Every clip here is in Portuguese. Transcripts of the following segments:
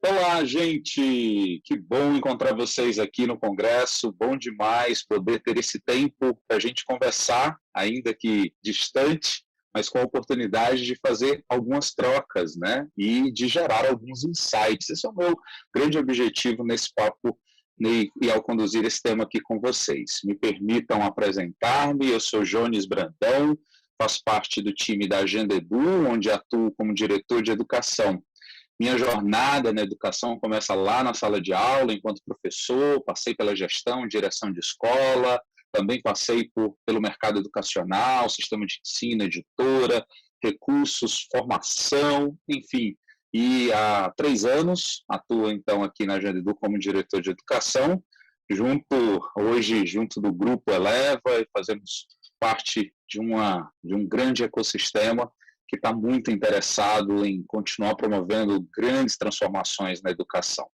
Olá, gente! Que bom encontrar vocês aqui no Congresso. Bom demais poder ter esse tempo para a gente conversar, ainda que distante, mas com a oportunidade de fazer algumas trocas, né? E de gerar alguns insights. Esse é o meu grande objetivo nesse papo e ao conduzir esse tema aqui com vocês. Me permitam apresentar-me. Eu sou Jones Brandão, faço parte do time da Agenda Edu, onde atuo como diretor de educação. Minha jornada na educação começa lá na sala de aula, enquanto professor, passei pela gestão, direção de escola, também passei pelo mercado educacional, sistema de ensino, editora, recursos, formação, enfim. E há 3 anos atuo, então, aqui na Agenda Edu como diretor de educação, hoje junto do Grupo Eleva, e fazemos parte de um grande ecossistema que está muito interessado em continuar promovendo grandes transformações na educação.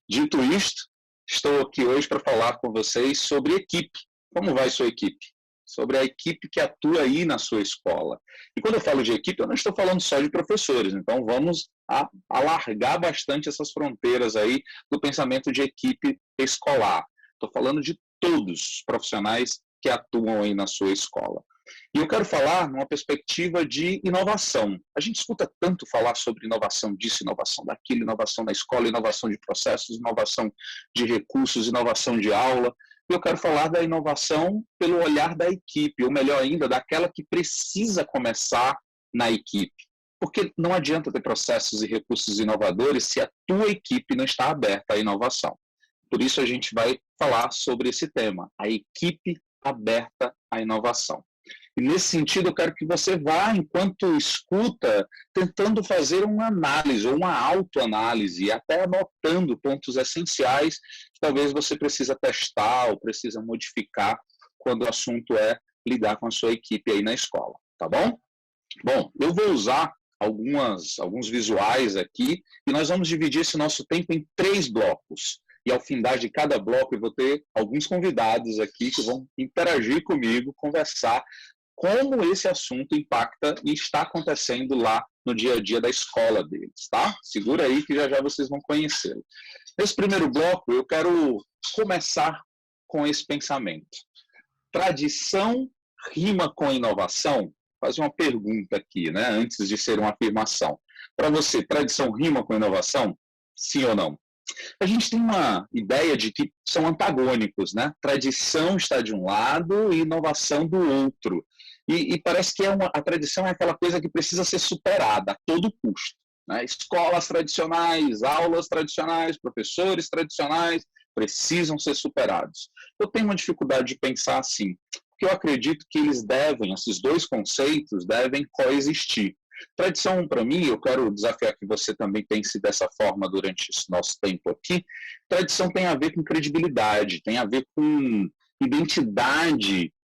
Dito isto, estou aqui hoje para falar com vocês sobre equipe. Como vai sua equipe? Sobre a equipe que atua aí na sua escola. E quando eu falo de equipe, eu não estou falando só de professores, então vamos alargar bastante essas fronteiras aí do pensamento de equipe escolar. Estou falando de todos os profissionais que atuam aí na sua escola. E eu quero falar numa perspectiva de inovação. A gente escuta tanto falar sobre inovação disso, inovação daquilo, inovação na escola, inovação de processos, inovação de recursos, inovação de aula. E eu quero falar da inovação pelo olhar da equipe, ou melhor ainda, daquela que precisa começar na equipe. Porque não adianta ter processos e recursos inovadores se a tua equipe não está aberta à inovação. Por isso a gente vai falar sobre esse tema, a equipe aberta à inovação. E nesse sentido, eu quero que você vá, enquanto escuta, tentando fazer uma análise, ou uma autoanálise, até anotando pontos essenciais que talvez você precisa testar ou precisa modificar quando o assunto é lidar com a sua equipe aí na escola, tá bom? Bom, eu vou usar alguns visuais aqui e nós vamos dividir esse nosso tempo em 3 blocos. E ao findar de cada bloco eu vou ter alguns convidados aqui que vão interagir comigo, conversar como esse assunto impacta e está acontecendo lá no dia a dia da escola deles, tá? Segura aí que já já vocês vão conhecê-lo. Nesse primeiro bloco, eu quero começar com esse pensamento. Tradição rima com inovação? Vou fazer uma pergunta aqui, né? Antes de ser uma afirmação. Para você, tradição rima com inovação? Sim ou não? A gente tem uma ideia de que são antagônicos, né? Tradição está de um lado e inovação do outro. E parece que a tradição é aquela coisa que precisa ser superada a todo custo, né? Escolas tradicionais, aulas tradicionais, professores tradicionais precisam ser superados. Eu tenho uma dificuldade de pensar assim, porque eu acredito que esses 2 conceitos devem coexistir. Tradição, para mim, eu quero desafiar que você também pense dessa forma durante esse nosso tempo aqui. Tradição tem a ver com credibilidade, tem a ver com identidade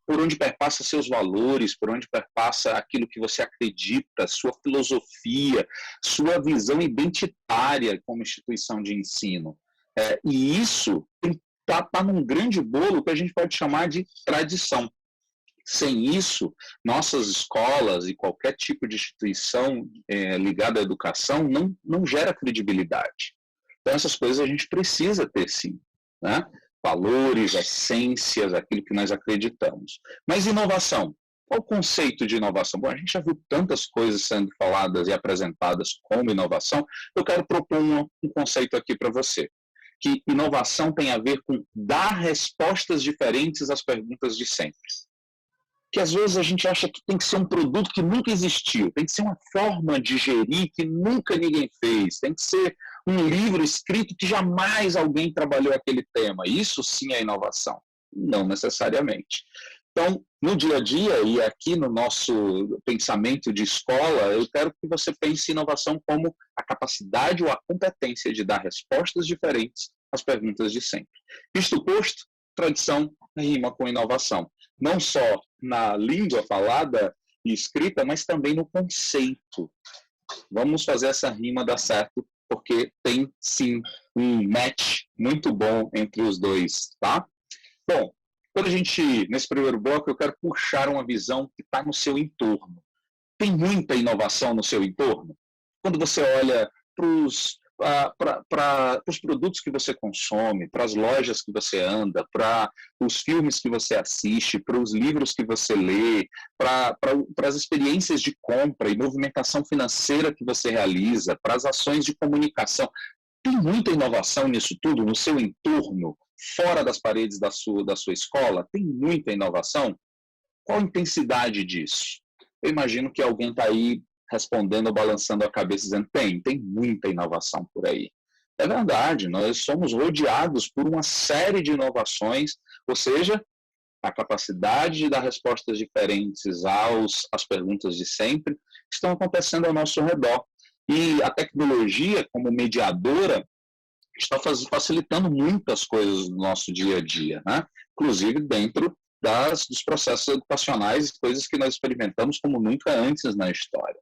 por onde perpassa seus valores, por onde perpassa aquilo que você acredita, sua filosofia, sua visão identitária como instituição de ensino. E isso está num grande bolo que a gente pode chamar de tradição. Sem isso, nossas escolas e qualquer tipo de instituição ligada à educação não gera credibilidade. Então, essas coisas a gente precisa ter, sim, né? Valores, essências, aquilo que nós acreditamos. Mas inovação? Qual o conceito de inovação? Bom, a gente já viu tantas coisas sendo faladas e apresentadas como inovação, eu quero propor um conceito aqui para você, que inovação tem a ver com dar respostas diferentes às perguntas de sempre. Que às vezes a gente acha que tem que ser um produto que nunca existiu, tem que ser uma forma de gerir que nunca ninguém fez, tem que ser um livro escrito que jamais alguém trabalhou aquele tema. Isso sim é inovação, não necessariamente. Então, no dia a dia e aqui no nosso pensamento de escola, eu quero que você pense em inovação como a capacidade ou a competência de dar respostas diferentes às perguntas de sempre. Isto posto, tradição rima com inovação. Não só na língua falada e escrita, mas também no conceito. Vamos fazer essa rima dar certo, porque tem, sim, um match muito bom entre os dois, tá? Bom, nesse primeiro bloco, eu quero puxar uma visão que está no seu entorno. Tem muita inovação no seu entorno? Quando você olha os produtos que você consome, para as lojas que você anda, para os filmes que você assiste, para os livros que você lê, para as experiências de compra e movimentação financeira que você realiza, para as ações de comunicação. Tem muita inovação nisso tudo, no seu entorno, fora das paredes da sua escola? Tem muita inovação? Qual a intensidade disso? Eu imagino que alguém está aí respondendo, balançando a cabeça, dizendo tem muita inovação por aí. É verdade, nós somos rodeados por uma série de inovações, ou seja, a capacidade de dar respostas diferentes às perguntas de sempre estão acontecendo ao nosso redor. E a tecnologia, como mediadora, está facilitando muitas coisas no nosso dia a dia, né? Inclusive dentro dos processos educacionais, coisas que nós experimentamos como nunca antes na história.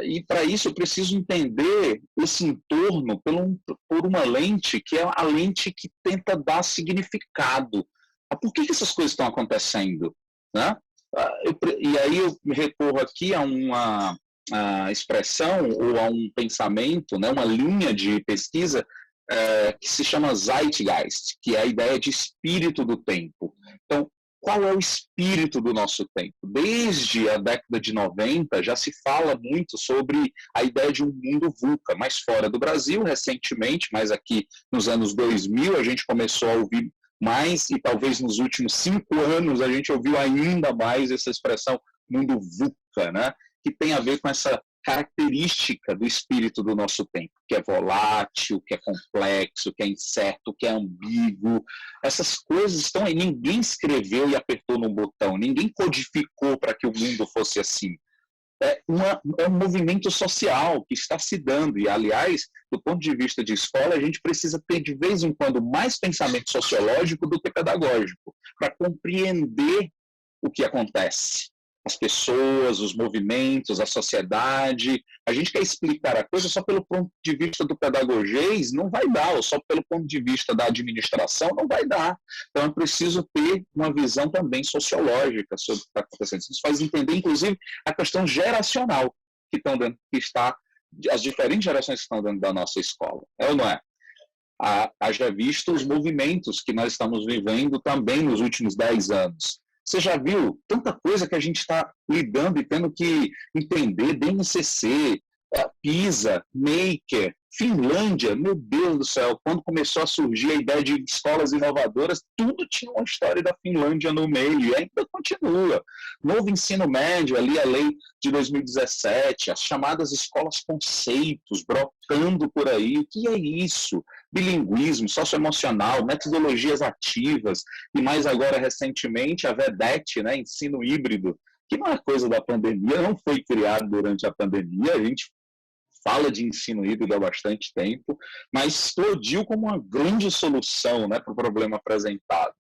E para isso eu preciso entender esse entorno por uma lente que é a lente que tenta dar significado. Por que essas coisas estão acontecendo? Né? E aí eu recorro aqui a uma expressão ou a um pensamento, né, uma linha de pesquisa que se chama Zeitgeist, que é a ideia de espírito do tempo. Então, qual é o espírito do nosso tempo? Desde a década de 90 já se fala muito sobre a ideia de um mundo VUCA, mais fora do Brasil, recentemente, mas aqui nos anos 2000 a gente começou a ouvir mais, e talvez nos últimos 5 anos a gente ouviu ainda mais essa expressão mundo VUCA, né? Que tem a ver com essa característica do espírito do nosso tempo, que é volátil, que é complexo, que é incerto, que é ambíguo. Essas coisas estão aí. Ninguém escreveu e apertou num botão, ninguém codificou para que o mundo fosse assim. É um movimento social que está se dando. E, aliás, do ponto de vista de escola, a gente precisa ter, de vez em quando, mais pensamento sociológico do que pedagógico, para compreender o que acontece. As pessoas, os movimentos, a sociedade. A gente quer explicar a coisa só pelo ponto de vista do pedagogês, não vai dar, ou só pelo ponto de vista da administração, não vai dar. Então, é preciso ter uma visão também sociológica sobre o que está acontecendo. Isso faz entender, inclusive, a questão geracional que está, as diferentes gerações que estão dentro da nossa escola. É ou não é? Haja visto os movimentos que nós estamos vivendo também nos últimos 10 anos. Você já viu tanta coisa que a gente está lidando e tendo que entender, BNCC, PISA, Maker, Finlândia, meu Deus do céu, quando começou a surgir a ideia de escolas inovadoras, tudo tinha uma história da Finlândia no meio, e ainda continua. Novo ensino médio, ali a lei de 2017, as chamadas escolas conceitos, brotando por aí, o que é isso? Bilinguismo, socioemocional, metodologias ativas, e mais agora, recentemente, a VEDET, né, ensino híbrido, que não é coisa da pandemia, não foi criado durante a pandemia, a gente fala de ensino híbrido há bastante tempo, mas explodiu como uma grande solução, né, para o problema apresentado. O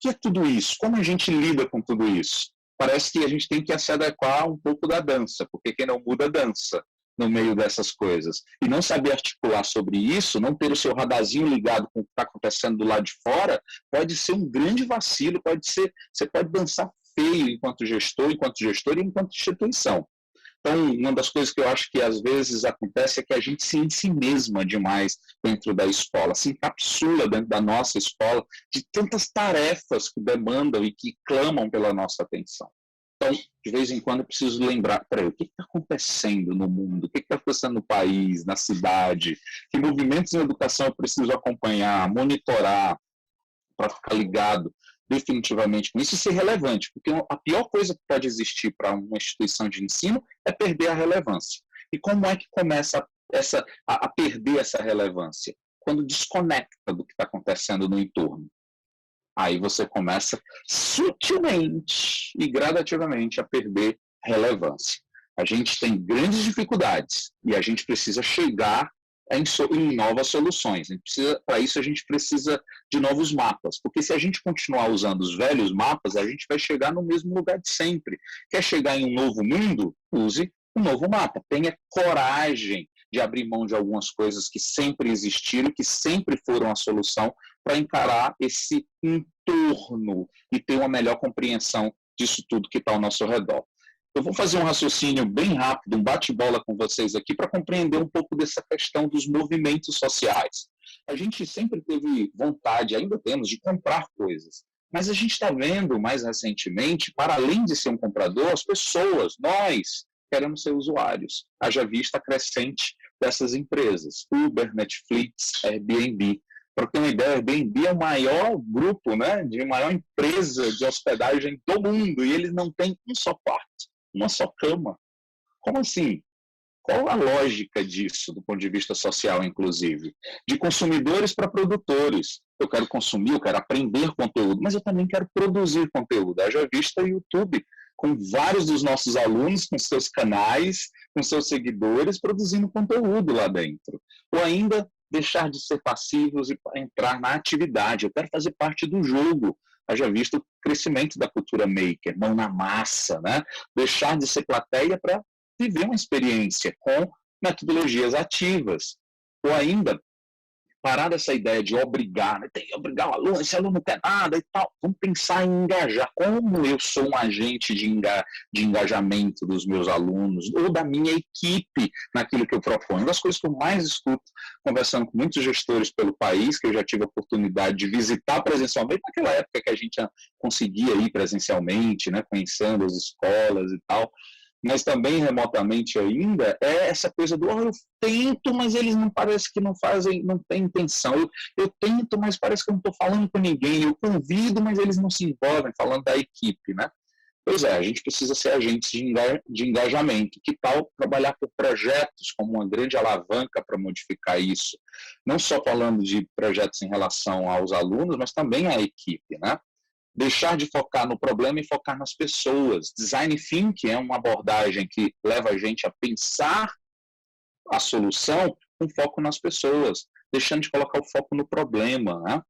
que é tudo isso? Como a gente lida com tudo isso? Parece que a gente tem que se adequar um pouco da dança, porque quem não muda, dança no meio dessas coisas. E não saber articular sobre isso, não ter o seu radarzinho ligado com o que está acontecendo do lado de fora, pode ser um grande vacilo, você pode dançar feio enquanto gestor e enquanto instituição. Então, uma das coisas que eu acho que às vezes acontece é que a gente se em si mesma demais dentro da escola, se encapsula dentro da nossa escola de tantas tarefas que demandam e que clamam pela nossa atenção. Então, de vez em quando eu preciso lembrar, peraí, o que está acontecendo no mundo? O que está acontecendo no país, na cidade? Que movimentos em educação eu preciso acompanhar, monitorar, para ficar ligado definitivamente com isso e ser relevante, porque a pior coisa que pode existir para uma instituição de ensino é perder a relevância. E como é que começa a perder essa relevância? Quando desconecta do que está acontecendo no entorno. Aí você começa sutilmente e gradativamente a perder relevância. A gente tem grandes dificuldades e a gente precisa chegar em novas soluções. Para isso, a gente precisa de novos mapas, porque se a gente continuar usando os velhos mapas, a gente vai chegar no mesmo lugar de sempre. Quer chegar em um novo mundo? Use um novo mapa. Tenha coragem de abrir mão de algumas coisas que sempre existiram, que sempre foram a solução, para encarar esse entorno e ter uma melhor compreensão disso tudo que está ao nosso redor. Eu vou fazer um raciocínio bem rápido, um bate-bola com vocês aqui para compreender um pouco dessa questão dos movimentos sociais. A gente sempre teve vontade, ainda temos, de comprar coisas. Mas a gente está vendo mais recentemente, para além de ser um comprador, as pessoas, nós, queremos ser usuários. Haja vista crescente dessas empresas, Uber, Netflix, Airbnb. Para ter uma ideia, o Airbnb é o maior grupo, né, de maior empresa de hospedagem do mundo, e eles não têm um só quarto, uma só cama. Como assim? Qual a lógica disso, do ponto de vista social, inclusive? De consumidores para produtores. Eu quero consumir, eu quero aprender conteúdo, mas eu também quero produzir conteúdo. Haja vista o YouTube, com vários dos nossos alunos, com seus canais, com seus seguidores, produzindo conteúdo lá dentro. Ou ainda, deixar de ser passivos e entrar na atividade. Eu quero fazer parte do jogo. Haja visto o crescimento da cultura maker, mão na massa, né? Deixar de ser plateia para viver uma experiência com metodologias ativas. Ou ainda, parar dessa ideia de obrigar, né? Tem que obrigar o aluno, esse aluno não quer nada e tal. Vamos pensar em engajar. Como eu sou um agente de engajamento dos meus alunos ou da minha equipe naquilo que eu proponho? Uma das coisas que eu mais escuto, conversando com muitos gestores pelo país, que eu já tive a oportunidade de visitar presencialmente, naquela época que a gente conseguia ir presencialmente, né? Conhecendo as escolas e tal, mas também remotamente ainda, é essa coisa do eu tento, mas eles não parece que não fazem, não têm intenção. Eu tento, mas parece que eu não estou falando com ninguém. Eu convido, mas eles não se envolvem, falando da equipe, né? Pois é, a gente precisa ser agentes de engajamento. Que tal trabalhar por projetos como uma grande alavanca para modificar isso? Não só falando de projetos em relação aos alunos, mas também à equipe, né? Deixar de focar no problema e focar nas pessoas. Design thinking é uma abordagem que leva a gente a pensar a solução com foco nas pessoas, deixando de colocar o foco no problema, né?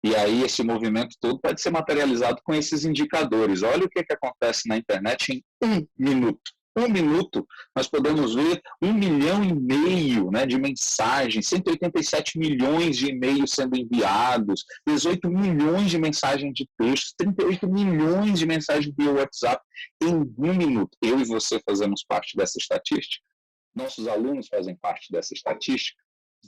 E aí esse movimento todo pode ser materializado com esses indicadores. Olha o que acontece na internet em 1 minuto. 1 minuto, nós podemos ver 1,5 milhão, né, de mensagens, 187 milhões de e-mails sendo enviados, 18 milhões de mensagens de texto, 38 milhões de mensagens via WhatsApp em 1 minuto. Eu e você fazemos parte dessa estatística. Nossos alunos fazem parte dessa estatística.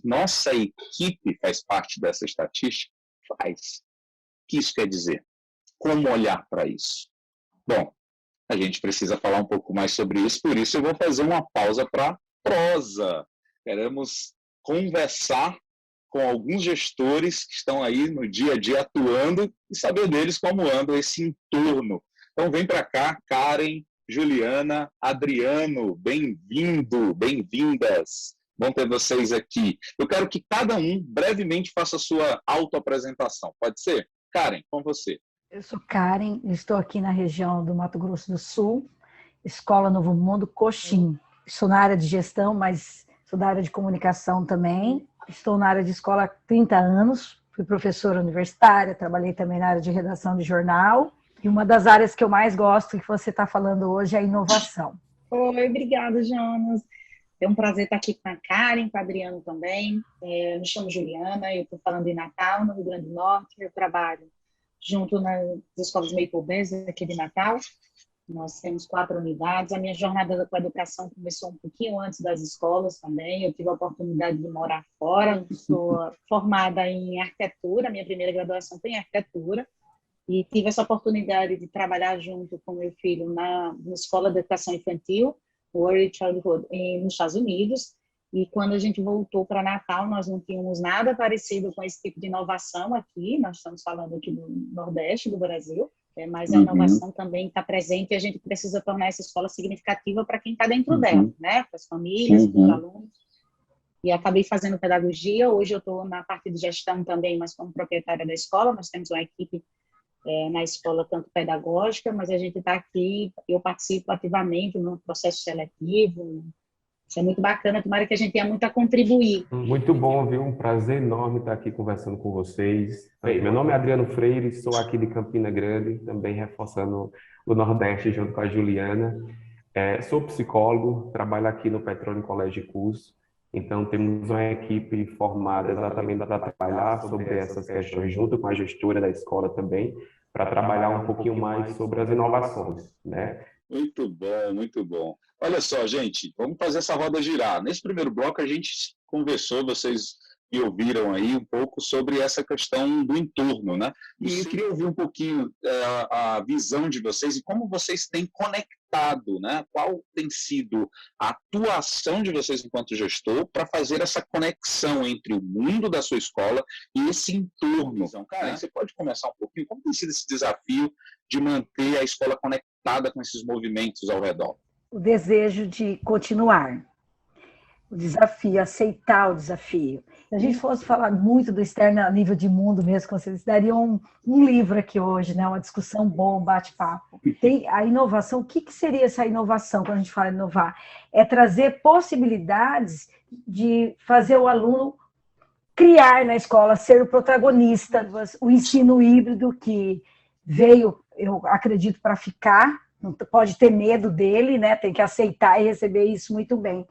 Nossa equipe faz parte dessa estatística. Faz. O que isso quer dizer? Como olhar para isso? Bom, a gente precisa falar um pouco mais sobre isso, por isso eu vou fazer uma pausa para prosa. Queremos conversar com alguns gestores que estão aí no dia a dia atuando e saber deles como anda esse entorno. Então vem para cá, Karen, Juliana, Adriano, bem-vindo, bem-vindas. Bom ter vocês aqui. Eu quero que cada um brevemente faça a sua autoapresentação. Pode ser? Karen, com você. Eu sou Karen, estou aqui na região do Mato Grosso do Sul, Escola Novo Mundo, Coxim. Estou na área de gestão, mas sou da área de comunicação também. Estou na área de escola há 30 anos, fui professora universitária, trabalhei também na área de redação de jornal. E uma das áreas que eu mais gosto, que você está falando hoje, é a inovação. Oi, obrigada, Jonas. É um prazer estar aqui com a Karen, com o Adriano também. Eu me chamo Juliana, eu estou falando em Natal, no Rio Grande do Norte. Eu trabalho junto nas escolas Maple Base aqui de Natal. Nós temos 4 unidades. A minha jornada com a educação começou um pouquinho antes das escolas também. Eu tive a oportunidade de morar fora. Sou formada em arquitetura, minha primeira graduação foi em arquitetura. E tive essa oportunidade de trabalhar junto com meu filho na escola de educação infantil, Early Childhood, nos Estados Unidos. E quando a gente voltou para Natal, nós não tínhamos nada parecido com esse tipo de inovação aqui. Nós estamos falando aqui do Nordeste do Brasil, mas a inovação também está presente e a gente precisa tornar essa escola significativa para quem está dentro dela, né? Para as famílias, para os alunos. E acabei fazendo pedagogia. Hoje eu estou na parte de gestão também, mas como proprietária da escola. Nós temos uma equipe na escola, tanto pedagógica, mas a gente está aqui, eu participo ativamente no processo seletivo. Isso é muito bacana, tomara que a gente tenha muito a contribuir. Muito bom, viu? Um prazer enorme estar aqui conversando com vocês. Meu nome é Adriano Freire, sou aqui de Campina Grande, também reforçando o Nordeste junto com a Juliana. Sou psicólogo, trabalho aqui no Petróleo Colégio de Curso, então temos uma equipe formada exatamente para trabalhar sobre essas questões junto com a gestora da escola também, para trabalhar um pouquinho mais sobre as inovações, né? Muito bom, muito bom. Olha só, gente, vamos fazer essa roda girar. Nesse primeiro bloco, a gente conversou, vocês me ouviram aí um pouco sobre essa questão do entorno, né? E eu queria ouvir um pouquinho a visão de vocês e como vocês têm conectado, né? Qual tem sido a atuação de vocês enquanto gestor para fazer essa conexão entre o mundo da sua escola e esse entorno. Então, cara, você pode começar um pouquinho? Como tem sido esse desafio de manter a escola conectada com esses movimentos ao redor? O desejo de continuar, o desafio, aceitar o desafio. Se a gente fosse falar muito do externo a nível de mundo mesmo, vocês dariam um livro aqui hoje, né? Uma discussão boa, um bate-papo. Tem a inovação, o que seria essa inovação quando a gente fala inovar? É trazer possibilidades de fazer o aluno criar na escola, ser o protagonista, o ensino híbrido que veio, eu acredito, para ficar, não pode ter medo dele, né? Tem que aceitar e receber isso muito bem.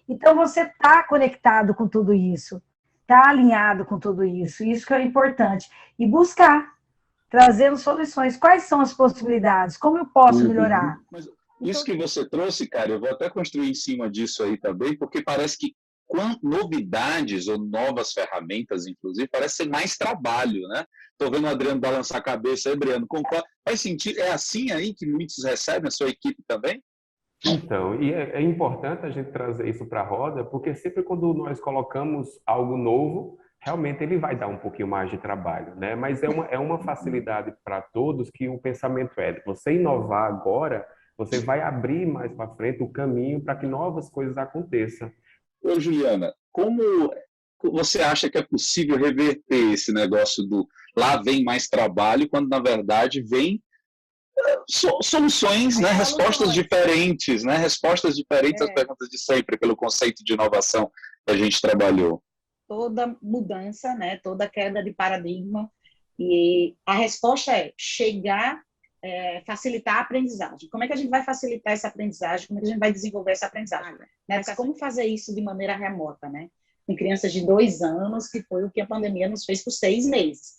Então, você está conectado com tudo isso, está alinhado com tudo isso que é importante. E buscar, trazendo soluções. Quais são as possibilidades? Como eu posso melhorar? Mas isso que você trouxe, cara, eu vou até construir em cima disso aí também, porque parece que novidades ou novas ferramentas, inclusive, parece ser mais trabalho, né? Estou vendo o Adriano balançar a cabeça aí, Adriano, concorda? Faz sentido? É assim aí que muitos recebem a sua equipe também? Então, e é importante a gente trazer isso para a roda, porque sempre quando nós colocamos algo novo, realmente ele vai dar um pouquinho mais de trabalho, né? Mas é uma facilidade para todos que o pensamento é, você inovar agora, você vai abrir mais para frente o caminho para que novas coisas aconteçam. Ô, Juliana, como você acha que é possível reverter esse negócio do lá vem mais trabalho, quando na verdade vem soluções, né? Respostas diferentes, né? Respostas diferentes às perguntas de sempre, pelo conceito de inovação que a gente trabalhou. Toda mudança, né? Toda queda de paradigma, e a resposta é chegar, facilitar a aprendizagem. Como é que a gente vai facilitar essa aprendizagem? Como é que a gente vai desenvolver essa aprendizagem? Né? Como fazer isso de maneira remota, né? Com crianças de 2 anos, que foi o que a pandemia nos fez por 6 meses.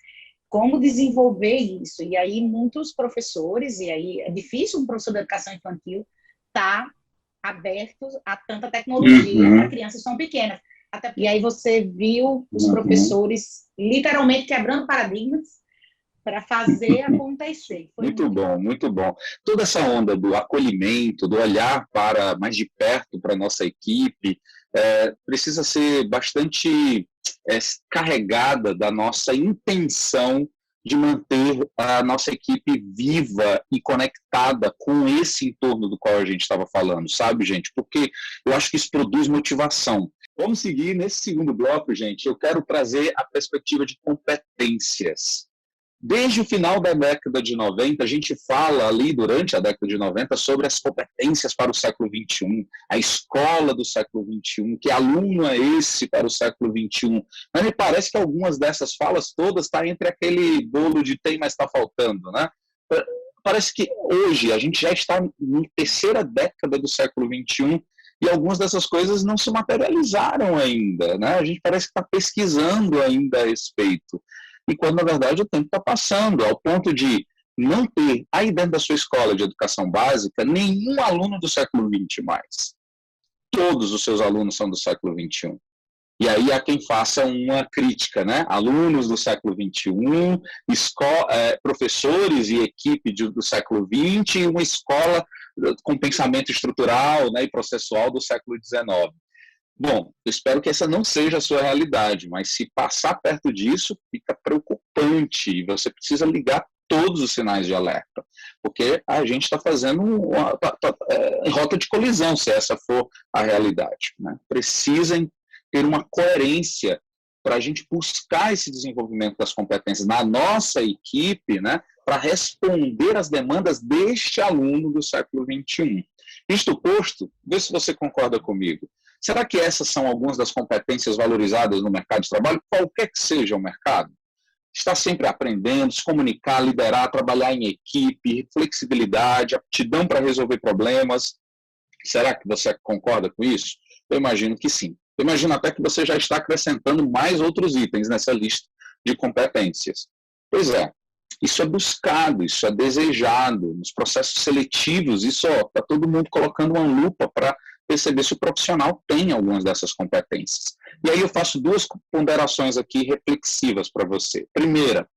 Como desenvolver isso? E aí muitos professores, e aí é difícil um professor de educação infantil estar aberto a tanta tecnologia para crianças tão pequenas. E aí você viu os professores literalmente quebrando paradigmas para fazer acontecer. Muito bom, muito bom. Toda essa onda do acolhimento, do olhar para mais de perto para a nossa equipe, precisa ser bastante carregada da nossa intenção de manter a nossa equipe viva e conectada com esse entorno do qual a gente estava falando, sabe, gente? Porque eu acho que isso produz motivação. Vamos seguir nesse segundo bloco, gente. Eu quero trazer a perspectiva de competências. Desde o final da década de 90, a gente fala ali, durante a década de 90, sobre as competências para o século XXI, a escola do século XXI, que aluno é esse para o século XXI. Mas me parece que algumas dessas falas todas estão entre aquele bolo de tem, mas está faltando, né? Parece que hoje a gente já está na terceira década do século XXI e algumas dessas coisas não se materializaram ainda, né? A gente parece que está pesquisando ainda a respeito. E quando, na verdade, o tempo está passando, ao ponto de não ter, aí dentro da sua escola de educação básica, nenhum aluno do século XX mais. Todos os seus alunos são do século XXI. E aí há quem faça uma crítica, né? Alunos do século XXI, professores e equipe do século XX, e uma escola com pensamento estrutural, né, e processual do século XIX. Bom, eu espero que essa não seja a sua realidade, mas se passar perto disso, fica preocupante e você precisa ligar todos os sinais de alerta, porque a gente está fazendo em rota de colisão, se essa for a realidade, né? Precisa ter uma coerência para a gente buscar esse desenvolvimento das competências na nossa equipe, né, para responder às demandas deste aluno do século XXI. Isto posto, vê se você concorda comigo. Será que essas são algumas das competências valorizadas no mercado de trabalho, qualquer que seja o mercado? Está sempre aprendendo, se comunicar, liderar, trabalhar em equipe, flexibilidade, aptidão para resolver problemas. Será que você concorda com isso? Eu imagino que sim. Eu imagino até que você já está acrescentando mais outros itens nessa lista de competências. Pois é, Isso é buscado, isso é desejado. Nos processos seletivos, isso está todo mundo colocando uma lupa para perceber se o profissional tem algumas dessas competências. E aí eu faço duas ponderações aqui reflexivas para você. Primeira,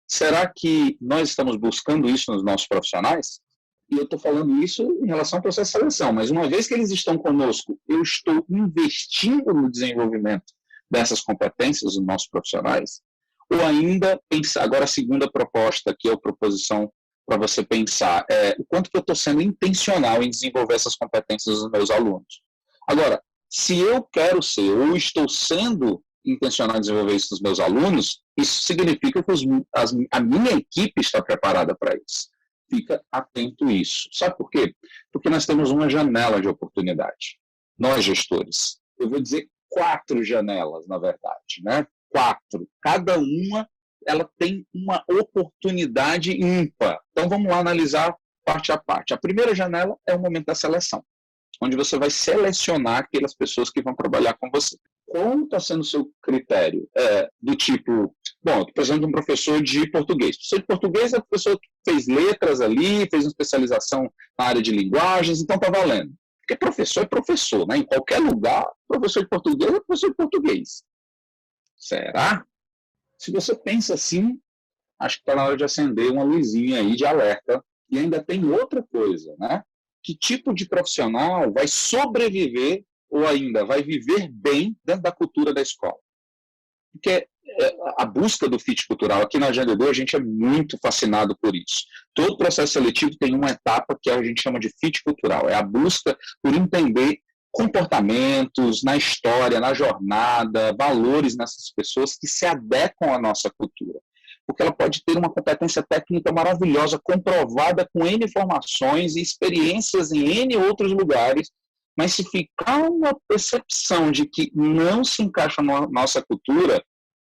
será que nós estamos buscando isso nos nossos profissionais? E eu estou falando isso em relação ao processo de seleção, mas uma vez que eles estão conosco, eu estou investindo no desenvolvimento dessas competências dos nossos profissionais? Ou ainda, pensar, agora a segunda proposta, que é a proposição para você pensar, o quanto que eu estou sendo intencional em desenvolver essas competências dos meus alunos. Agora, se eu quero ser, ou estou sendo intencional em desenvolver isso nos meus alunos, isso significa que a minha equipe está preparada para isso. Fica atento a isso. Sabe por quê? Porque nós temos uma janela de oportunidade. Nós, gestores. Eu vou dizer 4 janelas, na verdade, né? 4. Cada uma, ela tem uma oportunidade ímpar. Então, vamos lá analisar parte a parte. A primeira janela é o momento da seleção, onde você vai selecionar aquelas pessoas que vão trabalhar com você. Como está sendo o seu critério? Do tipo, bom, estou precisando de um professor de português. O professor de português é a pessoa que fez letras ali, fez uma especialização na área de linguagens, então está valendo. Porque professor é professor, né? Em qualquer lugar, professor de português é professor de português. Será? Se você pensa assim, acho que está na hora de acender uma luzinha aí de alerta. E ainda tem outra coisa, né? Que tipo de profissional vai sobreviver ou ainda vai viver bem dentro da cultura da escola? Porque a busca do fit cultural, aqui na Agenda 2, a gente é muito fascinado por isso. Todo processo seletivo tem uma etapa que a gente chama de fit cultural, é a busca por entender comportamentos na história, na jornada, valores nessas pessoas que se adequam à nossa cultura. Porque ela pode ter uma competência técnica maravilhosa, comprovada com N informações e experiências em N outros lugares, mas se ficar uma percepção de que não se encaixa na nossa cultura,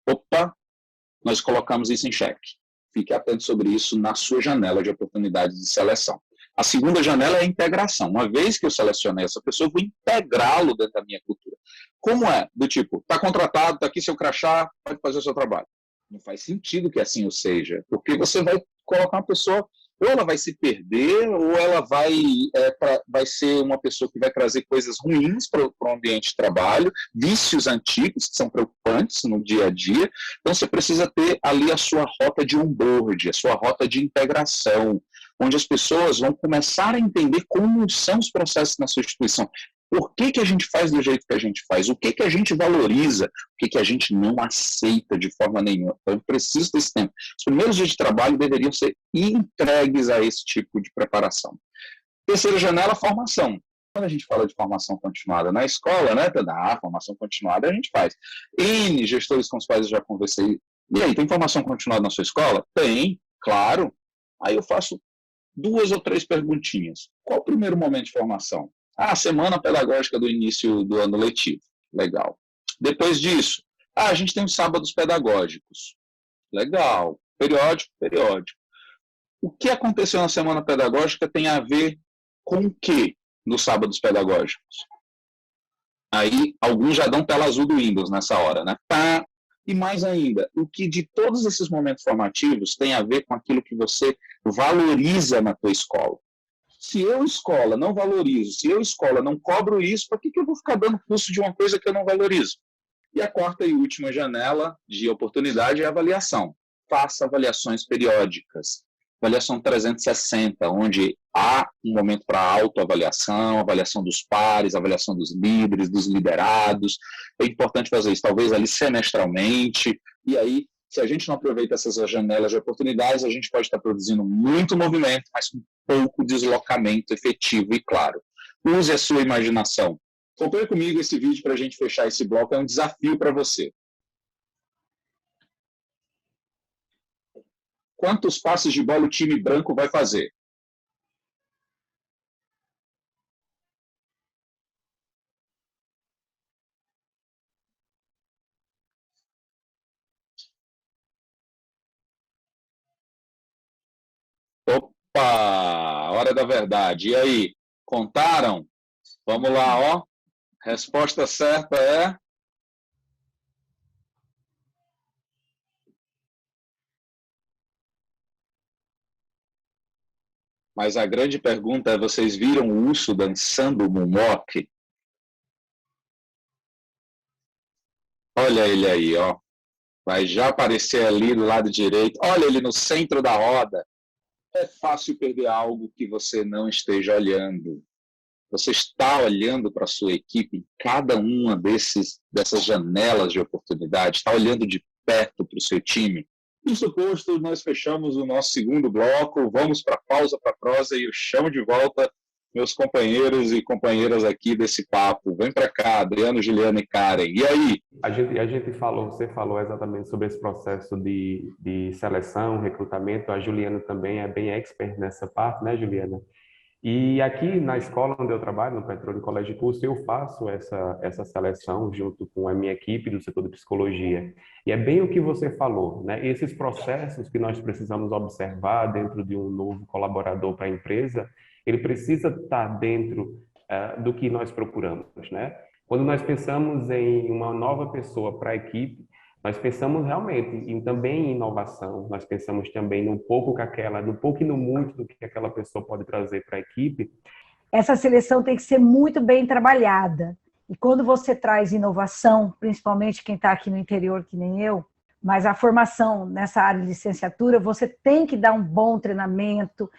opa, nós colocamos isso em xeque. Fique atento sobre isso na sua janela de oportunidades de seleção. A segunda janela é a integração. Uma vez que eu selecionei essa pessoa, eu vou integrá-lo dentro da minha cultura. Como é? Do tipo, está contratado, está aqui seu crachá, pode fazer o seu trabalho. Não faz sentido que assim o seja, porque você vai colocar uma pessoa, ou ela vai se perder, ou ela vai ser uma pessoa que vai trazer coisas ruins para o ambiente de trabalho, vícios antigos que são preocupantes no dia a dia. Então você precisa ter ali a sua rota de onboard, a sua rota de integração, onde as pessoas vão começar a entender como são os processos na sua instituição. Por que a gente faz do jeito que a gente faz? O que a gente valoriza? O que a gente não aceita de forma nenhuma? Então, eu preciso desse tempo. Os primeiros dias de trabalho deveriam ser entregues a esse tipo de preparação. Terceira janela, formação. Quando a gente fala de formação continuada na escola, né, formação continuada a gente faz. N gestores com os quais eu já conversei. E aí, tem formação continuada na sua escola? Tem, claro. Aí eu faço 2 ou 3 perguntinhas. Qual o primeiro momento de formação? A semana pedagógica do início do ano letivo. Legal. Depois disso, a gente tem os sábados pedagógicos. Legal. Periódico. O que aconteceu na semana pedagógica tem a ver com o que nos sábados pedagógicos? Aí, alguns já dão tela azul do Windows nessa hora, né? Tá. E mais ainda, o que de todos esses momentos formativos tem a ver com aquilo que você valoriza na tua escola? Se eu, escola, não valorizo, se eu, escola, não cobro isso, para que eu vou ficar dando curso de uma coisa que eu não valorizo? E a quarta e última janela de oportunidade é a avaliação. Faça avaliações periódicas. Avaliação 360, onde há um momento para autoavaliação, avaliação dos pares, avaliação dos líderes, dos liderados. É importante fazer isso, talvez ali semestralmente. E aí, se a gente não aproveita essas janelas de oportunidades, a gente pode estar produzindo muito movimento, mas com pouco deslocamento efetivo e claro. Use a sua imaginação. Acompanhe comigo esse vídeo para a gente fechar esse bloco, é um desafio para você. Quantos passes de bola o time branco vai fazer? Opa! Hora da verdade. E aí, contaram? Vamos lá, ó. Resposta certa é... Mas a grande pergunta é, vocês viram o urso dançando o moonwalk? Olha ele aí, ó. Vai já aparecer ali do lado direito. Olha ele no centro da roda. É fácil perder algo que você não esteja olhando. Você está olhando para a sua equipe em cada uma dessas janelas de oportunidade, está olhando de perto para o seu time. Isso posto, nós fechamos o nosso segundo bloco, vamos para a pausa, para a prosa, e eu chamo de volta meus companheiros e companheiras aqui desse papo. Vem para cá, Adriano, Juliana e Karen. E aí? Você falou exatamente sobre esse processo de seleção, recrutamento. A Juliana também é bem expert nessa parte, né, Juliana? E aqui na escola onde eu trabalho, no Petróleo Colégio de Curso, eu faço essa seleção junto com a minha equipe do setor de psicologia. E é bem o que você falou, né? Esses processos que nós precisamos observar dentro de um novo colaborador para a empresa, ele precisa estar dentro do que nós procuramos, né? Quando nós pensamos em uma nova pessoa para a equipe, nós pensamos realmente também em inovação, nós pensamos também no pouco e no muito do que aquela pessoa pode trazer para a equipe. Essa seleção tem que ser muito bem trabalhada. E quando você traz inovação, principalmente quem está aqui no interior, que nem eu, mas a formação nessa área de licenciatura, você tem que dar um bom treinamento.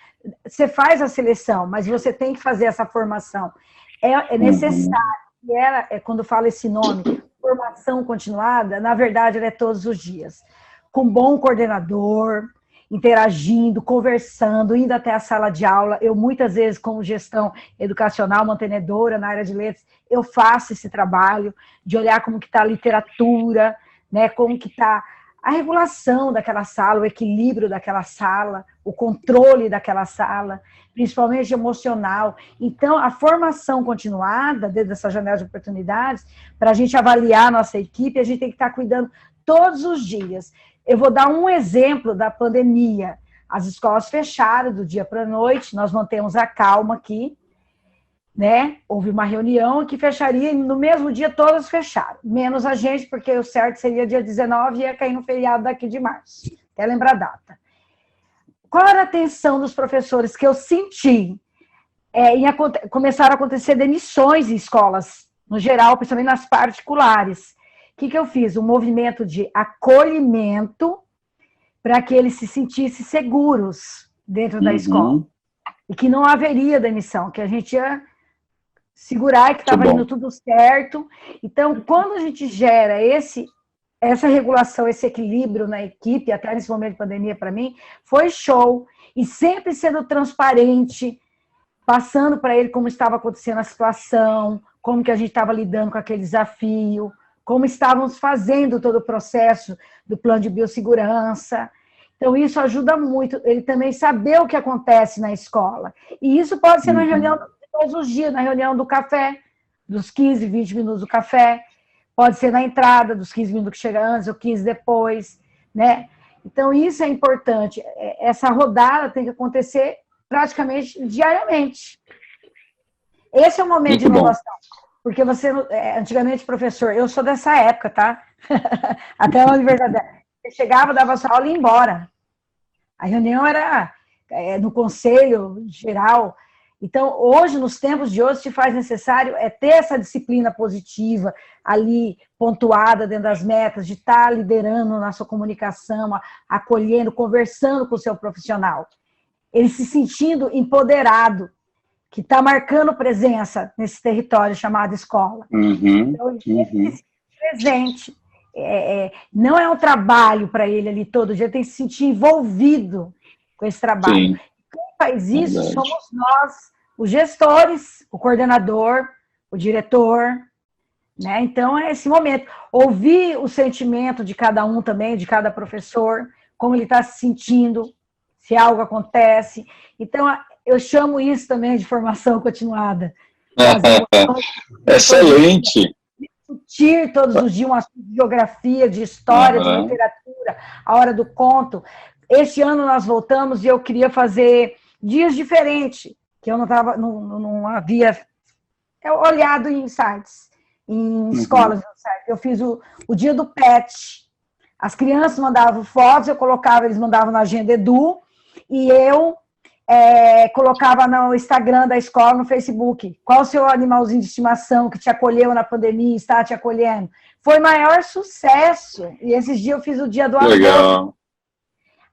Você faz a seleção, mas você tem que fazer essa formação. É necessário. E quando fala esse nome, formação continuada, na verdade, ela é todos os dias. Com bom coordenador, interagindo, conversando, indo até a sala de aula. Eu, muitas vezes, como gestão educacional, mantenedora na área de letras, eu faço esse trabalho de olhar como que está a literatura, né, como que está a regulação daquela sala, o equilíbrio daquela sala, o controle daquela sala, principalmente emocional. Então, a formação continuada, dentro dessa janela de oportunidades, para a gente avaliar a nossa equipe, a gente tem que estar cuidando todos os dias. Eu vou dar um exemplo da pandemia. As escolas fecharam do dia para a noite, nós mantemos a calma aqui, né? Houve uma reunião que fecharia, e no mesmo dia todas fecharam, menos a gente, porque o certo seria dia 19 e ia cair no feriado daqui de março, até lembrar a data. Qual era a tensão dos professores que eu senti? Começaram a acontecer demissões em escolas, no geral, principalmente nas particulares. O que eu fiz? Um movimento de acolhimento para que eles se sentissem seguros dentro da escola. E que não haveria demissão, que a gente ia segurar que estava indo tudo certo. Então, quando a gente gera essa regulação, esse equilíbrio na equipe, até nesse momento de pandemia, para mim, foi show. E sempre sendo transparente, passando para ele como estava acontecendo a situação, como que a gente estava lidando com aquele desafio, como estávamos fazendo todo o processo do plano de biossegurança. Então, isso ajuda muito, ele também saber o que acontece na escola. E isso pode ser na reunião todos os dias, na reunião do café, dos 15, 20 minutos do café, pode ser na entrada, dos 15 minutos que chega antes ou 15 depois, né? Então, isso é importante. Essa rodada tem que acontecer praticamente diariamente. Esse é o momento de inovação. Porque você, antigamente, professor, eu sou dessa época, tá? Até na universidade. Você chegava, dava sua aula e ia embora. A reunião era no conselho geral. Então, hoje, nos tempos de hoje, se faz necessário ter essa disciplina positiva ali, pontuada dentro das metas, de estar liderando na sua comunicação, acolhendo, conversando com o seu profissional. Ele se sentindo empoderado, que está marcando presença nesse território chamado escola. Então, ele se presente. Não é um trabalho para ele ali todo dia, ele tem que se sentir envolvido com esse trabalho. Sim. Quem faz isso somos nós, os gestores, o coordenador, o diretor, né? Então, é esse momento. Ouvir o sentimento de cada um também, de cada professor, como ele está se sentindo, se algo acontece. Então, eu chamo isso também de formação continuada. Excelente! Discutir todos os dias um assunto de geografia, de história, de literatura, a hora do conto. Este ano nós voltamos e eu queria fazer dias diferentes, que eu não havia olhado em sites, em escolas. Eu fiz o dia do PET. As crianças mandavam fotos, eu colocava, eles mandavam na agenda Edu, e eu colocava no Instagram da escola, no Facebook. Qual o seu animalzinho de estimação que te acolheu na pandemia, está te acolhendo? Foi maior sucesso. E esses dias eu fiz o dia do amor. Legal.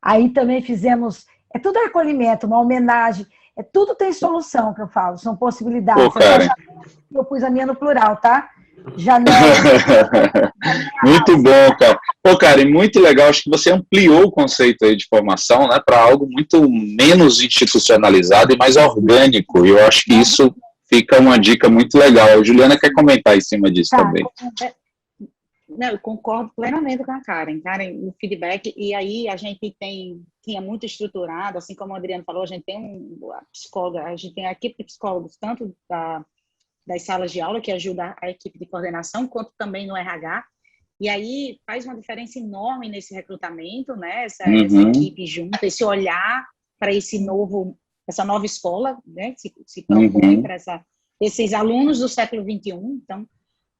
Aí também fizemos... tudo acolhimento, uma homenagem. Tudo tem solução, que eu falo. São possibilidades. Pô, Karen. Eu pus a minha no plural, tá? Janela. Muito bom, cara. Pô, Karen, muito legal. Acho que você ampliou o conceito aí de formação, né, para algo muito menos institucionalizado e mais orgânico. E eu acho que isso fica uma dica muito legal. A Juliana quer comentar em cima disso também. Não, eu concordo plenamente com a Karen. Karen, no feedback, e aí a gente tinha muito estruturado, assim como o Adriano falou, a gente tem a gente tem a equipe de psicólogos, tanto das salas de aula, que ajuda a equipe de coordenação, quanto também no RH. E aí faz uma diferença enorme nesse recrutamento, né? Essa equipe junta, esse olhar para essa nova escola, né? Se propõe para esses alunos do século XXI. Então,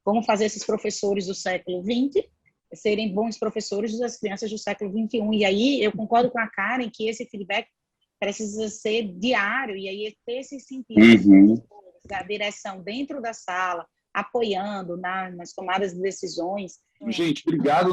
vamos fazer esses professores do século XX serem bons professores das crianças do século XXI. E aí eu concordo com a Karen que esse feedback precisa ser diário, e aí ter esse sentido da direção dentro da sala, apoiando nas tomadas de decisões. Gente, obrigado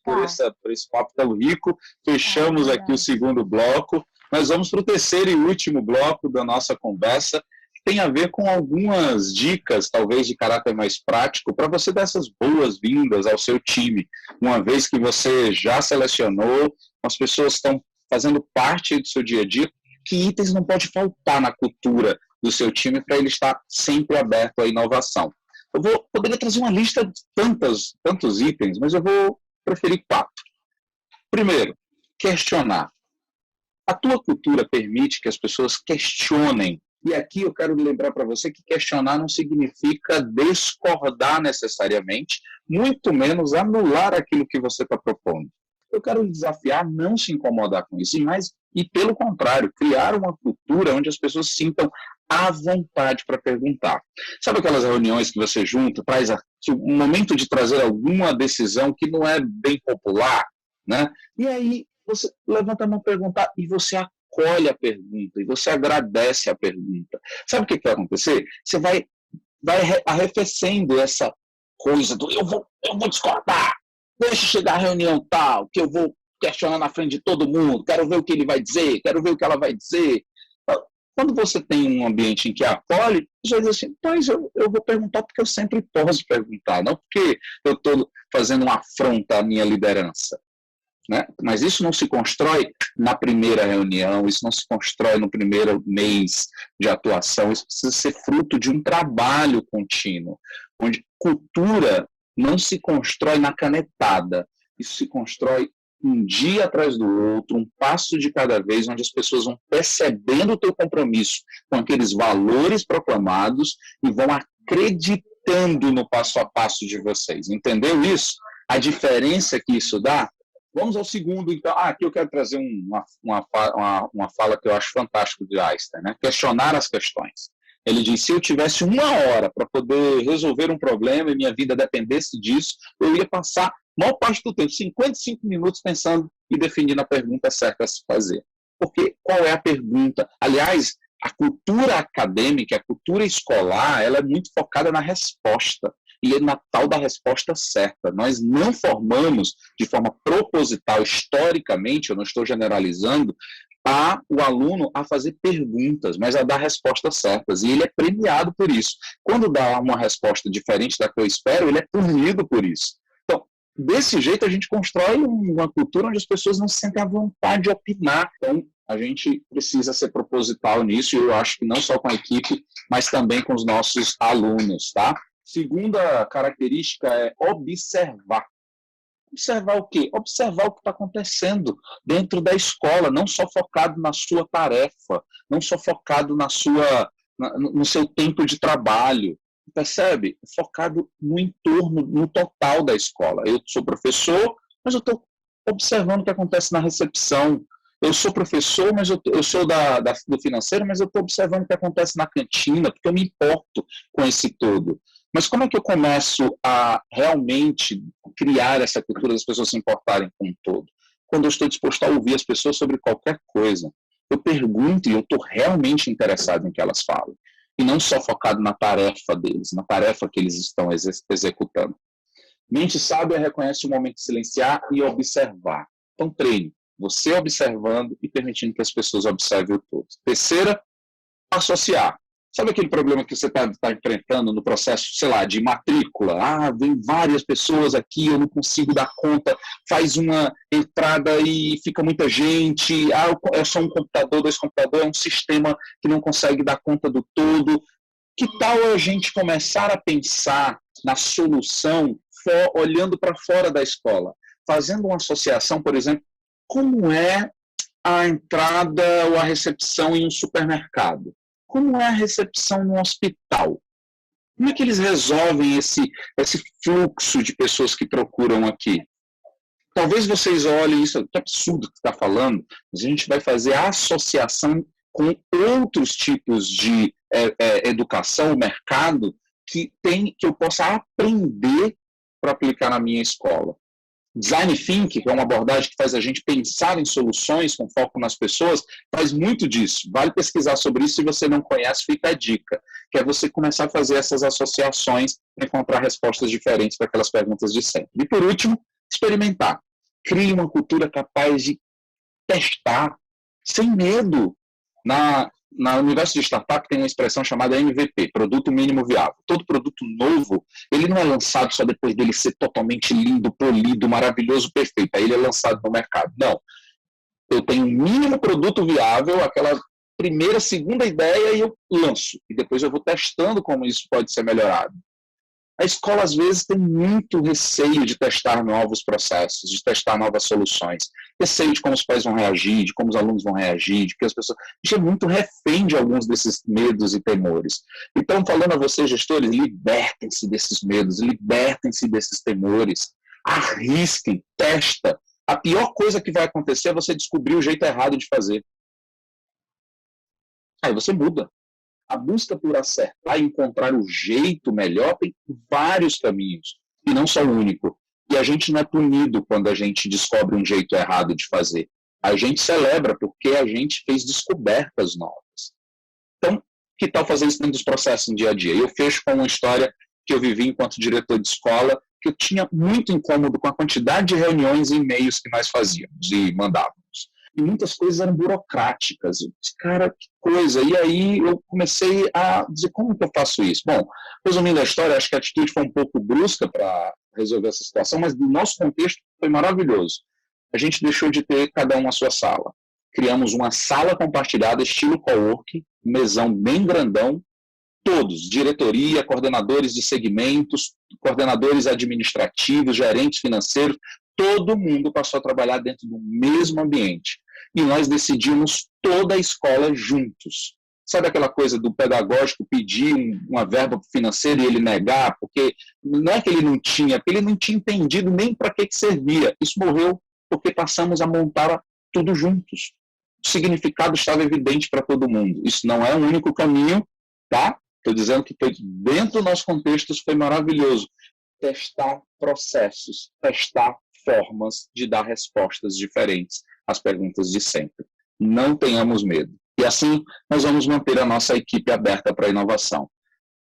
por esse papo tão rico. Fechamos aqui o segundo bloco. Nós vamos para o terceiro e último bloco da nossa conversa, que tem a ver com algumas dicas, talvez de caráter mais prático, para você dar essas boas-vindas ao seu time. Uma vez que você já selecionou, as pessoas estão fazendo parte do seu dia a dia, que itens não pode faltar na cultura do seu time para ele estar sempre aberto à inovação. Poderia trazer uma lista de tantos itens, mas eu vou preferir 4. Primeiro, questionar. A tua cultura permite que as pessoas questionem. E aqui eu quero lembrar para você que questionar não significa discordar necessariamente, muito menos anular aquilo que você está propondo. Eu quero lhe desafiar a não se incomodar com isso, e pelo contrário, criar uma cultura onde as pessoas se sintam à vontade para perguntar. Sabe aquelas reuniões que você junta, traz um momento de trazer alguma decisão que não é bem popular, né? E aí você levanta a mão perguntar e você acolhe a pergunta e você agradece a pergunta. Sabe o que vai acontecer? Você vai arrefecendo essa coisa do eu vou discordar, deixa chegar a reunião tal, que eu vou questionar na frente de todo mundo, quero ver o que ele vai dizer, quero ver o que ela vai dizer. Quando você tem um ambiente em que acolhe, você diz assim, pois eu vou perguntar porque eu sempre posso perguntar, não porque eu estou fazendo uma afronta à minha liderança. Né? Mas isso não se constrói na primeira reunião, isso não se constrói no primeiro mês de atuação, isso precisa ser fruto de um trabalho contínuo, onde cultura não se constrói na canetada, isso se constrói um dia atrás do outro, um passo de cada vez, onde as pessoas vão percebendo o teu compromisso com aqueles valores proclamados e vão acreditando no passo a passo de vocês. Entendeu isso? A diferença que isso dá? Vamos ao segundo, então. Aqui eu quero trazer uma fala que eu acho fantástica de Einstein, né? Questionar as questões. Ele diz, se eu tivesse 1 hora para poder resolver um problema e minha vida dependesse disso, eu ia passar a maior parte do tempo, 55 minutos, pensando e definindo a pergunta certa a se fazer. Porque qual é a pergunta? Aliás, a cultura acadêmica, a cultura escolar, ela é muito focada na resposta. E na tal da resposta certa. Nós não formamos de forma proposital, historicamente, eu não estou generalizando, o aluno a fazer perguntas, mas a dar respostas certas. E ele é premiado por isso. Quando dá uma resposta diferente da que eu espero, ele é punido por isso. Então, desse jeito, a gente constrói uma cultura onde as pessoas não se sentem à vontade de opinar. Então, a gente precisa ser proposital nisso, e eu acho que não só com a equipe, mas também com os nossos alunos, tá? Segunda característica é observar. Observar o quê? Observar o que está acontecendo dentro da escola, não só focado na sua tarefa, não só focado no seu tempo de trabalho. Percebe? Focado no entorno, no total da escola. Eu sou professor, mas eu estou observando o que acontece na recepção. Eu sou professor, mas eu sou do financeiro, mas eu estou observando o que acontece na cantina, porque eu me importo com esse todo. Mas como é que eu começo a realmente criar essa cultura das pessoas se importarem com o todo? Quando eu estou disposto a ouvir as pessoas sobre qualquer coisa. eu pergunto e eu estou realmente interessado em que elas falem. E não só focado na tarefa deles, na tarefa que eles estão executando. Mente sábia reconhece o momento de silenciar e observar. Então, treine. Você observando e permitindo que as pessoas observem o todo. Terceira, associar. Sabe aquele problema que você está enfrentando no processo, sei lá, de matrícula? Ah, vem várias pessoas aqui, eu não consigo dar conta, faz uma entrada e fica muita gente, é só um computador, 2 computadores, é um sistema que não consegue dar conta do todo. Que tal a gente começar a pensar na solução olhando para fora da escola? Fazendo uma associação, por exemplo, como é a entrada ou a recepção em um supermercado? Como é a recepção no hospital? Como é que eles resolvem esse fluxo de pessoas que procuram aqui? Talvez vocês olhem isso, que absurdo que está falando, mas a gente vai fazer a associação com outros tipos de educação, mercado, que eu possa aprender para aplicar na minha escola. Design Thinking, que é uma abordagem que faz a gente pensar em soluções com foco nas pessoas, faz muito disso. Vale pesquisar sobre isso, se você não conhece, fica a dica, que é você começar a fazer essas associações para encontrar respostas diferentes para aquelas perguntas de sempre. E por último, experimentar. Crie uma cultura capaz de testar, sem medo. No universo de startup tem uma expressão chamada MVP, Produto Mínimo Viável. Todo produto novo, ele não é lançado só depois dele ser totalmente lindo, polido, maravilhoso, perfeito. Aí ele é lançado no mercado. Não. Eu tenho um mínimo produto viável, aquela primeira, segunda ideia e eu lanço. E depois eu vou testando como isso pode ser melhorado. A escola, às vezes, tem muito receio de testar novos processos, de testar novas soluções. Receio de como os pais vão reagir, de como os alunos vão reagir, de que as pessoas... A gente é muito refém de alguns desses medos e temores. Então, falando a vocês, gestores, libertem-se desses medos, libertem-se desses temores, arrisquem, testa. A pior coisa que vai acontecer é você descobrir o jeito errado de fazer. Aí você muda. A busca por acertar e encontrar o jeito melhor tem vários caminhos, e não só o único. E a gente não é punido quando a gente descobre um jeito errado de fazer. A gente celebra porque a gente fez descobertas novas. Então, que tal fazer isso dentro dos processos no dia a dia? Eu fecho com uma história que eu vivi enquanto diretor de escola, que eu tinha muito incômodo com a quantidade de reuniões e e-mails que nós fazíamos e mandávamos. E muitas coisas eram burocráticas. Eu disse, cara, que coisa. E aí eu comecei a dizer, como que eu faço isso? Bom, resumindo a história, acho que a atitude foi um pouco brusca para resolver essa situação, mas no nosso contexto foi maravilhoso. A gente deixou de ter cada um a sua sala. Criamos uma sala compartilhada, estilo coworking, mesão bem grandão, todos, diretoria, coordenadores de segmentos, coordenadores administrativos, gerentes financeiros, todo mundo passou a trabalhar dentro do mesmo ambiente. E nós decidimos toda a escola juntos. Sabe aquela coisa do pedagógico pedir uma verba financeira e ele negar? Porque não é que ele não tinha, porque ele não tinha entendido nem para que servia. Isso morreu porque passamos a montar tudo juntos. O significado estava evidente para todo mundo. Isso não é o único caminho, tá? Estou dizendo que dentro do nosso contexto isso foi maravilhoso. Testar processos, testar formas de dar respostas diferentes às perguntas de sempre. Não tenhamos medo. E assim, nós vamos manter a nossa equipe aberta para a inovação,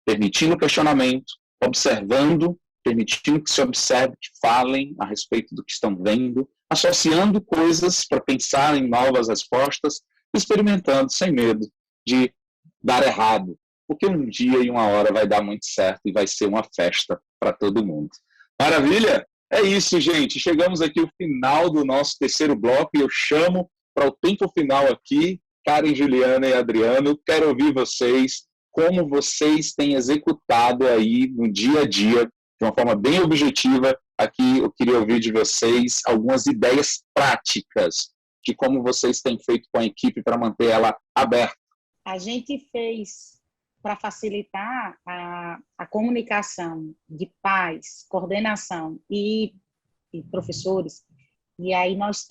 permitindo questionamento, observando, permitindo que se observe, que falem a respeito do que estão vendo, associando coisas para pensar em novas respostas, experimentando sem medo de dar errado, porque um dia e uma hora vai dar muito certo e vai ser uma festa para todo mundo. Maravilha? É isso, gente. Chegamos aqui ao final do nosso terceiro bloco e eu chamo para o tempo final aqui, Karen, Juliana e Adriano. Quero ouvir vocês, como vocês têm executado aí no dia a dia, de uma forma bem objetiva. Aqui eu queria ouvir de vocês algumas ideias práticas de como vocês têm feito com a equipe para manter ela aberta. A gente fez, para facilitar a comunicação de pais, coordenação e professores, e aí nós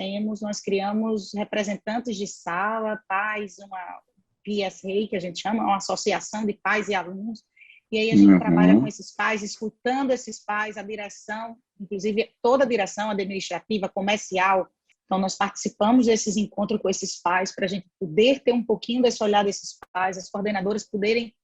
criamos representantes de sala, pais, uma PSA, que a gente chama, uma associação de pais e alunos, e aí a gente trabalha com esses pais, escutando esses pais, a direção, inclusive toda a direção administrativa, comercial, Então, nós participamos desses encontros com esses pais para a gente poder ter um pouquinho desse olhar desses pais, as coordenadoras poderem,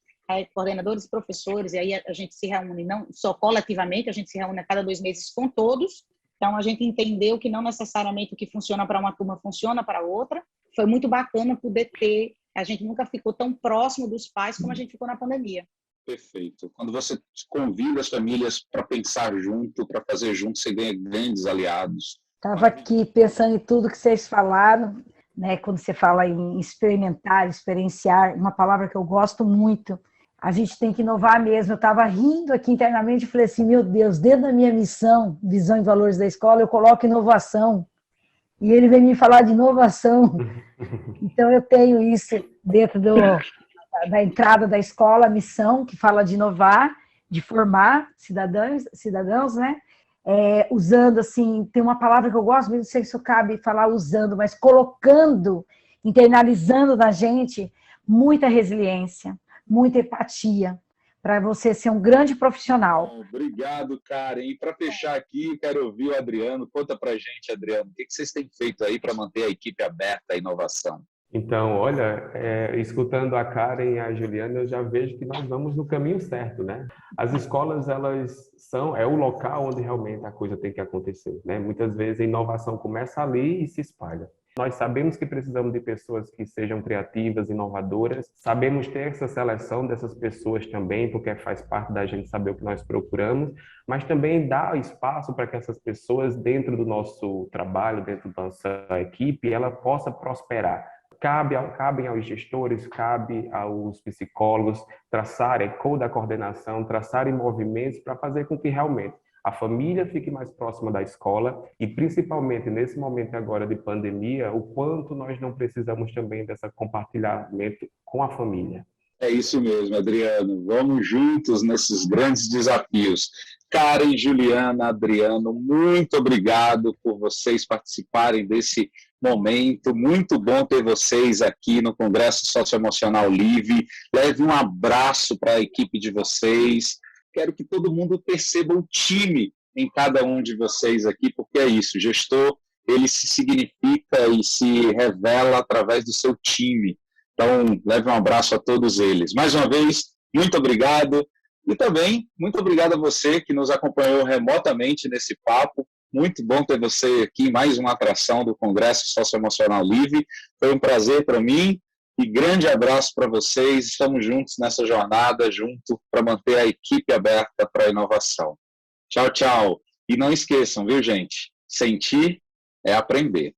coordenadores e professores, e aí a gente se reúne não só coletivamente, a gente se reúne a cada 2 meses com todos. Então, a gente entendeu que não necessariamente o que funciona para uma turma funciona para outra. Foi muito bacana poder ter, a gente nunca ficou tão próximo dos pais como a gente ficou na pandemia. Perfeito. Quando você convida as famílias para pensar junto, para fazer junto, você ganha grandes aliados. Estava aqui pensando em tudo que vocês falaram, né? Quando você fala em experimentar, experienciar, uma palavra que eu gosto muito. A gente tem que inovar mesmo. Eu estava rindo aqui internamente e falei assim, meu Deus, dentro da minha missão, visão e valores da escola, eu coloco inovação. E ele vem me falar de inovação. Então, eu tenho isso dentro da entrada da escola, a missão, que fala de inovar, de formar cidadãos, né? Usando, assim, tem uma palavra que eu gosto, mesmo não sei se isso cabe falar usando, mas colocando, internalizando na gente muita resiliência, muita empatia, para você ser um grande profissional. Obrigado, Karen. E para fechar aqui, quero ouvir o Adriano. Conta para a gente, Adriano, o que vocês têm feito aí para manter a equipe aberta à inovação? Então, olha, escutando a Karen e a Juliana, eu já vejo que nós vamos no caminho certo, né? As escolas, elas é o local onde realmente a coisa tem que acontecer, né? Muitas vezes a inovação começa ali e se espalha. Nós sabemos que precisamos de pessoas que sejam criativas, inovadoras. Sabemos ter essa seleção dessas pessoas também, porque faz parte da gente saber o que nós procuramos, mas também dá espaço para que essas pessoas, dentro do nosso trabalho, dentro da nossa equipe, ela possa prosperar. Cabem aos gestores, cabe aos psicólogos traçarem cor da coordenação, traçarem movimentos para fazer com que realmente a família fique mais próxima da escola e, principalmente nesse momento agora de pandemia, o quanto nós não precisamos também desse compartilhamento com a família. É isso mesmo, Adriano. Vamos juntos nesses grandes desafios. Karen, Juliana, Adriano, muito obrigado por vocês participarem desse momento. Muito bom ter vocês aqui no Congresso Socioemocional Livre. Leve um abraço para a equipe de vocês. Quero que todo mundo perceba o time em cada um de vocês aqui, porque é isso, gestor, ele se significa e se revela através do seu time. Então, leve um abraço a todos eles. Mais uma vez, muito obrigado. E também, muito obrigado a você que nos acompanhou remotamente nesse papo. Muito bom ter você aqui em mais uma atração do Congresso Socioemocional Livre. Foi um prazer para mim e grande abraço para vocês. Estamos juntos nessa jornada, junto para manter a equipe aberta para a inovação. Tchau, tchau. E não esqueçam, viu, gente? Sentir é aprender.